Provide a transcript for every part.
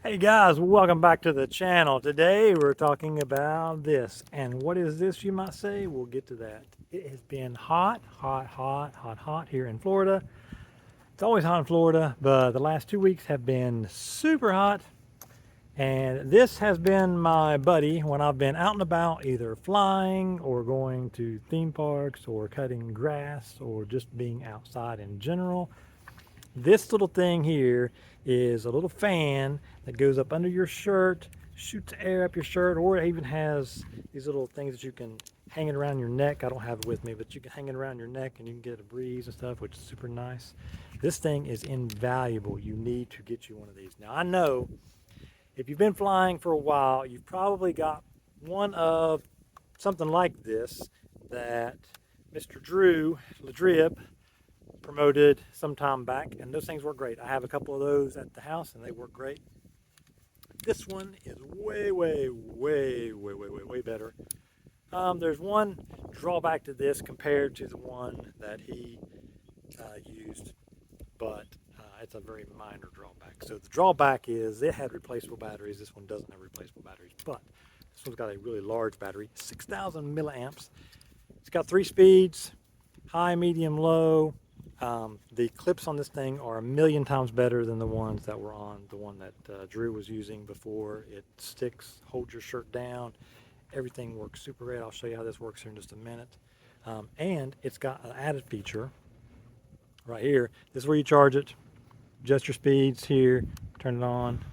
Hey guys, welcome back to the channel. Today we're talking about this. And what is this, you might say? We'll get to that. It has been hot here in Florida. It's always hot in Florida, but the last 2 weeks have been super hot. And this has been my buddy when I've been out and about, either flying or going to theme parks or cutting grass or just being outside in general. This little thing here is a little fan that goes up under your shirt, shoots air up your shirt, or it even has these little things that you can hang it around your neck. I don't have it with me, but you can hang it around your neck and you can get a breeze and stuff, which is super nice. This thing is invaluable. You need to get you one of these. Now, I know if you've been flying for a while, you've probably got one of something like this that Mr. Drew LiQWYD promoted some time back, and those things work great. I have a couple of those at the house and they work great. This one is way better. There's one drawback to this compared to the one that he used, but it's a very minor drawback. So the drawback is it had replaceable batteries. This one doesn't have replaceable batteries, but this one's got a really large battery, 6,000 milliamps. It's got 3 speeds, high, medium, low. The clips on this thing are 1,000,000 times better than the ones that were on the one that Drew was using before. It sticks, holds your shirt down. Everything works super great. I'll show you how this works here in just a minute. And it's got an added feature right here. This is where you charge it. Adjust your speeds here. Turn it on.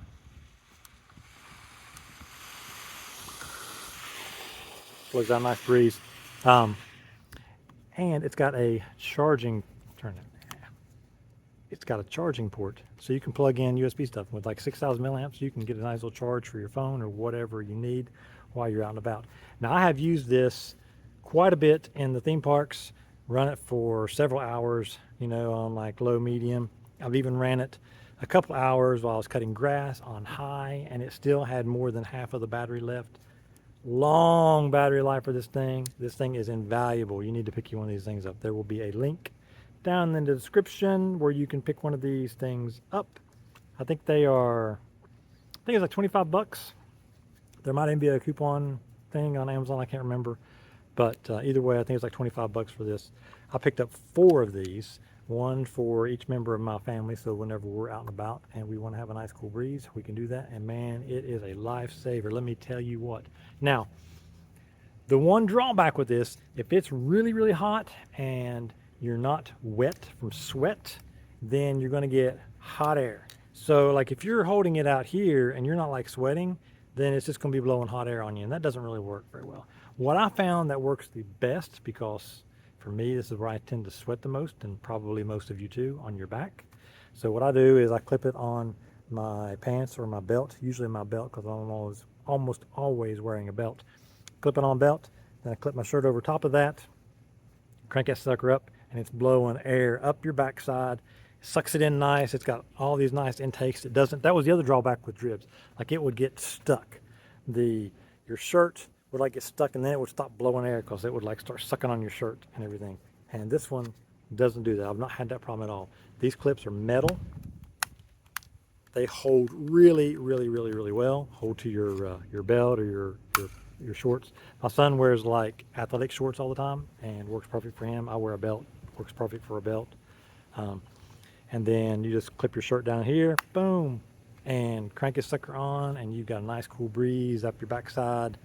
Blows out a nice breeze. And it's got a charging. It's got a charging port, so you can plug in USB stuff. With like 6,000 milliamps, you can get a nice little charge for your phone or whatever you need while you're out and about. Now, I have used this quite a bit in the theme parks, run it for several hours, you know, on like low, medium. I've even ran it a couple hours while I was cutting grass on high, and it still had more than half of the battery left. Long battery life for this thing. This thing is invaluable. You need to pick you one of these things up. There will be a link down in the description where you can pick one of these things up. I think it's like 25 bucks. There might even be a coupon thing on Amazon, I can't remember. But either way, I think it's like 25 bucks for this. I picked up 4 of these, one for each member of my family, so whenever we're out and about and we want to have a nice cool breeze, we can do that. And man, it is a lifesaver. Let me tell you what. Now, the one drawback with this, if it's really hot and you're not wet from sweat, then you're going to get hot air. So like if you're holding it out here and you're not like sweating, then it's just going to be blowing hot air on you, and that doesn't really work very well. What I found that works the best, because for me this is where I tend to sweat the most, and probably most of you too, on your back. So what I do is I clip it on my pants or my belt, usually my belt because I'm almost always wearing a belt. Clip it on belt, then I clip my shirt over top of that, crank that sucker up, and it's blowing air up your backside. Sucks it in nice. It's got all these nice intakes. It doesn't. That was the other drawback with dribs. Like it would get stuck. Your shirt would like get stuck, and then it would stop blowing air because it would like start sucking on your shirt and everything. And this one doesn't do that. I've not had that problem at all. These clips are metal. They hold really well. Hold to your belt or your shorts. My son wears like athletic shorts all the time and works perfect for him. I wear a belt, works perfect for a belt. And then you just clip your shirt down here, boom, and crank this sucker on, and you've got a nice cool breeze up your backside.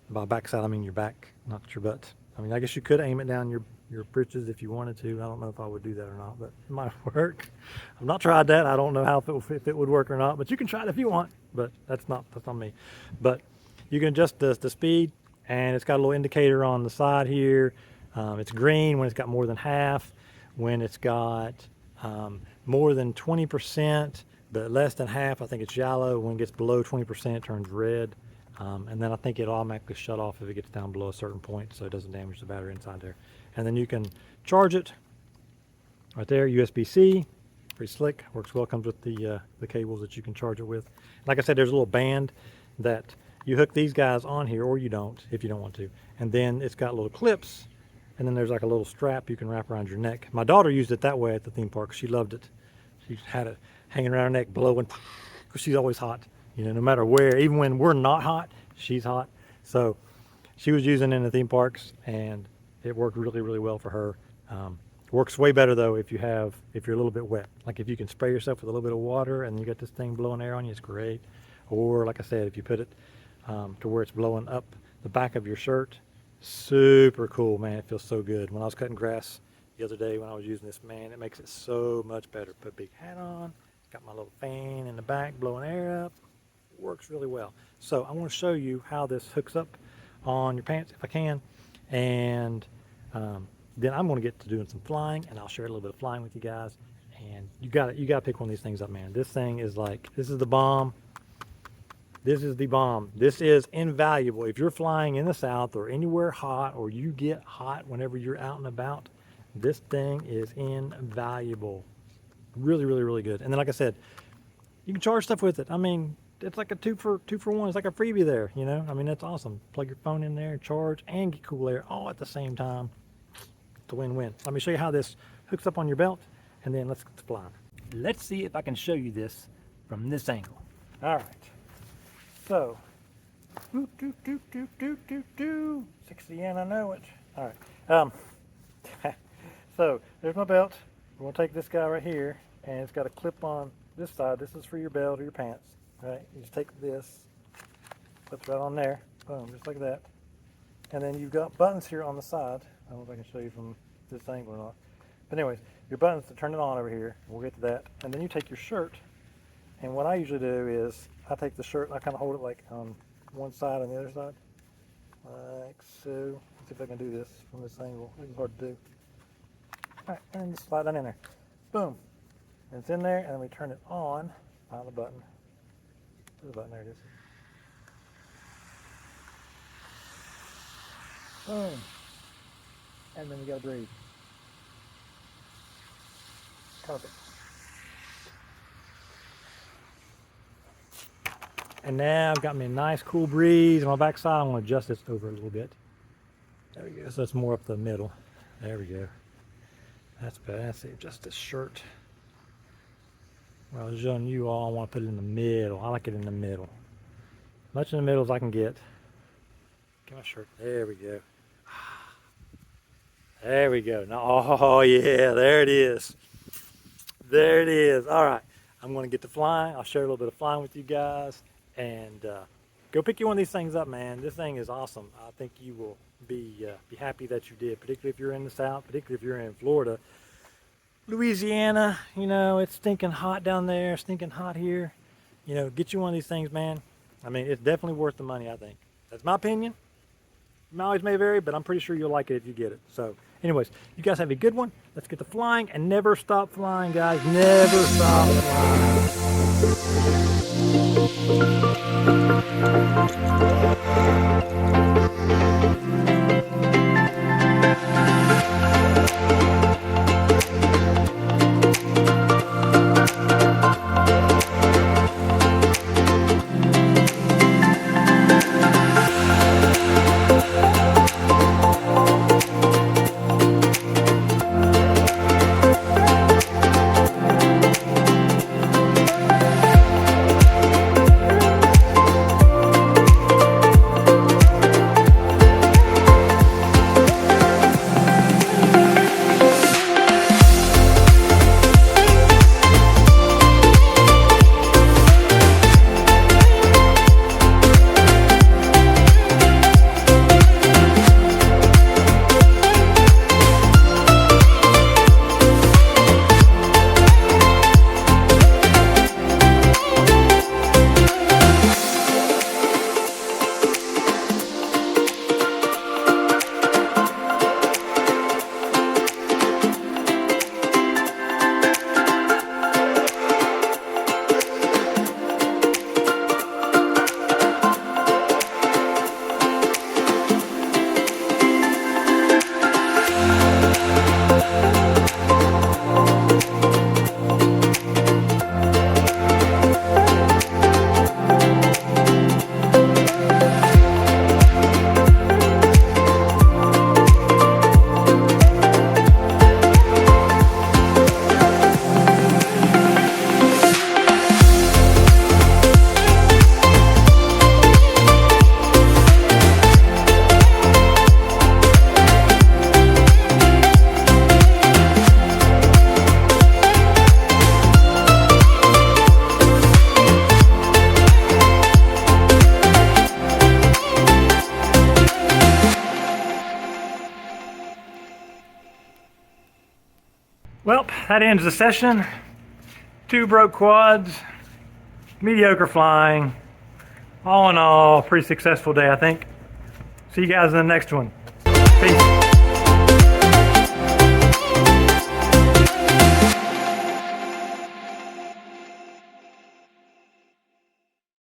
By backside, I mean your back, not your butt. I mean, I guess you could aim it down your britches if you wanted to. I don't know if I would do that or not, but it might work. I've not tried that. I don't know how if it would work or not, but you can try it if you want, but that's not me. But you can adjust the speed, and it's got a little indicator on the side here. It's green when it's got more than half. When it's got more than 20%, but less than half, I think it's yellow. When it gets below 20%, it turns red. And then I think it'll automatically shut off if it gets down below a certain point, so it doesn't damage the battery inside there. And then you can charge it right there, USB-C, pretty slick, works well, comes with the cables that you can charge it with. Like I said, there's a little band that you hook these guys on here, or you don't, if you don't want to. And then it's got little clips, and then there's like a little strap you can wrap around your neck. My daughter used it that way at the theme park. She loved it. She had it hanging around her neck, blowing, because she's always hot. You know, no matter where, even when we're not hot, she's hot. So she was using it in the theme parks, and it worked really, really well for her. Works way better though if you're a little bit wet. Like if you can spray yourself with a little bit of water and you got this thing blowing air on you, it's great. Or like I said, if you put it to where it's blowing up the back of your shirt, super cool, man. It feels so good. When I was cutting grass the other day when I was using this, man, it makes it so much better. Put a big hat on, got my little fan in the back blowing air up. Works really well. So I want to show you how this hooks up on your pants if I can, and then I'm going to get to doing some flying, and I'll share a little bit of flying with you guys. And you got to pick one of these things up, man. This thing is like, this is the bomb. This is the bomb. This is invaluable. If you're flying in the South or anywhere hot, or you get hot whenever you're out and about, this thing is invaluable. Really, really, really good. And then, like I said, you can charge stuff with it. I mean, it's like a two for one. It's like a freebie there, you know. I mean, that's awesome. Plug your phone in there, charge, and get cool air all at the same time. It's a win-win. Let me show you how this hooks up on your belt, and then let's get to flying. Let's see if I can show you this from this angle. All right. So, 60 yen, I know it. All right. So there's my belt. We're gonna take this guy right here, and it's got a clip on this side. This is for your belt or your pants. Right? You just take this, clips right on there, boom, just like that. And then you've got buttons here on the side. I don't know if I can show you from this angle or not. But anyways, your buttons to turn it on over here. We'll get to that. And then you take your shirt. And what I usually do is I take the shirt and I kind of hold it like on one side and the other side. Like so. Let's see if I can do this from this angle. It's hard to do. All right, and just slide that in there. Boom. And it's in there, and then we turn it on. Find the button. There's the button, there it is. Boom. And then we gotta breathe. Perfect. And now I've got me a nice cool breeze on my backside. I'm gonna adjust this over a little bit. There we go. So it's more up the middle. There we go. That's better. That's it. Just this shirt. Well, I was showing you all, I want to put it in the middle. I like it in the middle. Much in the middle as I can get. Get my shirt. There we go. There we go. Now, oh yeah, there it is. There it is. All right. I'm going to get to flying. I'll share a little bit of flying with you guys. And go pick you one of these things up, man. This thing is awesome. I think you will be happy that you did, particularly if you're in the South, particularly if you're in Florida. Louisiana, you know, it's stinking hot down there, stinking hot here. You know, get you one of these things, man. I mean, it's definitely worth the money, I think. That's my opinion. Mileage may vary, but I'm pretty sure you'll like it if you get it. So, anyways, you guys have a good one. Let's get to flying and never stop flying, guys. Never stop flying. Well, that ends the session. 2 broke quads, mediocre flying. All in all, pretty successful day, I think. See you guys in the next one. Peace.